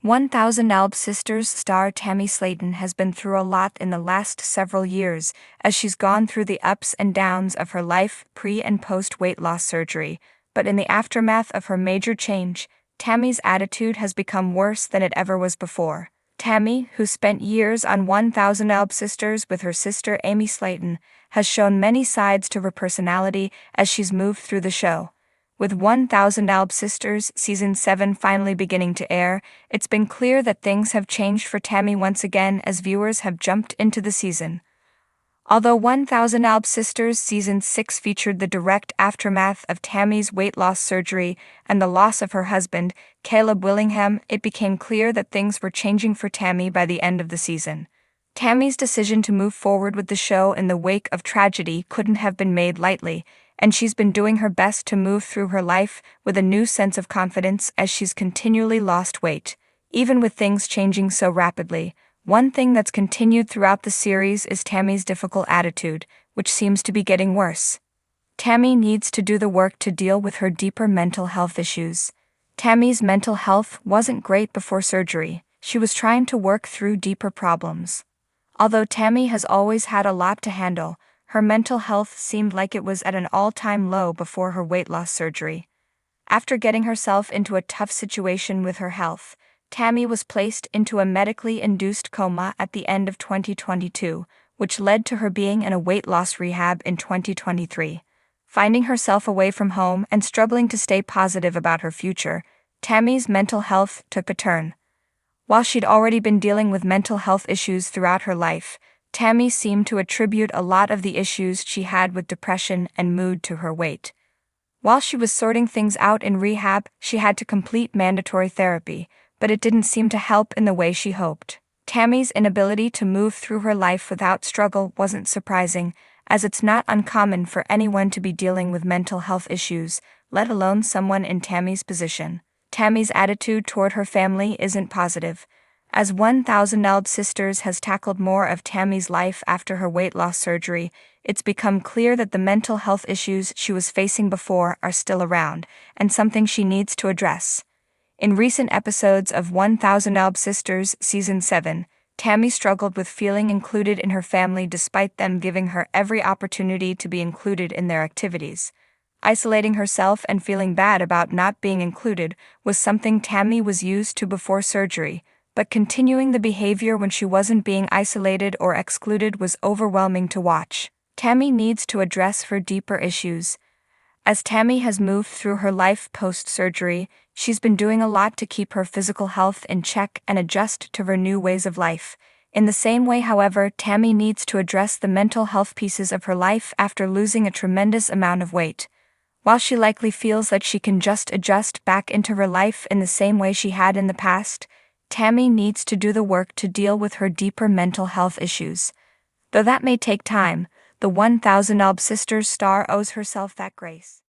1000 Alb Sisters star Tammy Slaton has been through a lot in the last several years as she's gone through the ups and downs of her life pre- and post-weight loss surgery, but in the aftermath of her major change, Tammy's attitude has become worse than it ever was before. Tammy, who spent years on 1000 Alb Sisters with her sister Amy Slaton, has shown many sides to her personality as she's moved through the show. With 1000 Alb Sisters Season 7 finally beginning to air, it's been clear that things have changed for Tammy once again as viewers have jumped into the season. Although 1000 Alb Sisters Season 6 featured the direct aftermath of Tammy's weight loss surgery and the loss of her husband, Caleb Willingham, it became clear that things were changing for Tammy by the end of the season. Tammy's decision to move forward with the show in the wake of tragedy couldn't have been made lightly, and she's been doing her best to move through her life with a new sense of confidence as she's continually lost weight. Even with things changing so rapidly, one thing that's continued throughout the series is Tammy's difficult attitude, which seems to be getting worse. Tammy needs to do the work to deal with her deeper mental health issues. Tammy's mental health wasn't great before surgery. She was trying to work through deeper problems. Although Tammy has always had a lot to handle, her mental health seemed like it was at an all-time low before her weight loss surgery. After getting herself into a tough situation with her health, Tammy was placed into a medically induced coma at the end of 2022, which led to her being in a weight loss rehab in 2023. Finding herself away from home and struggling to stay positive about her future, Tammy's mental health took a turn. While she'd already been dealing with mental health issues throughout her life, Tammy seemed to attribute a lot of the issues she had with depression and mood to her weight. While she was sorting things out in rehab, she had to complete mandatory therapy, but it didn't seem to help in the way she hoped. Tammy's inability to move through her life without struggle wasn't surprising, as it's not uncommon for anyone to be dealing with mental health issues, let alone someone in Tammy's position. Tammy's attitude toward her family isn't positive. As 1000 Alb Sisters has tackled more of Tammy's life after her weight loss surgery, it's become clear that the mental health issues she was facing before are still around, and something she needs to address. In recent episodes of 1000 Alb Sisters Season 7, Tammy struggled with feeling included in her family despite them giving her every opportunity to be included in their activities. Isolating herself and feeling bad about not being included was something Tammy was used to before surgery, but continuing the behavior when she wasn't being isolated or excluded was overwhelming to watch. Tammy needs to address her deeper issues. As Tammy has moved through her life post-surgery, she's been doing a lot to keep her physical health in check and adjust to her new ways of life. In the same way, however, Tammy needs to address the mental health pieces of her life after losing a tremendous amount of weight. While she likely feels that she can just adjust back into her life in the same way she had in the past, Tammy needs to do the work to deal with her deeper mental health issues. Though that may take time, the 1000 Alb Sisters star owes herself that grace.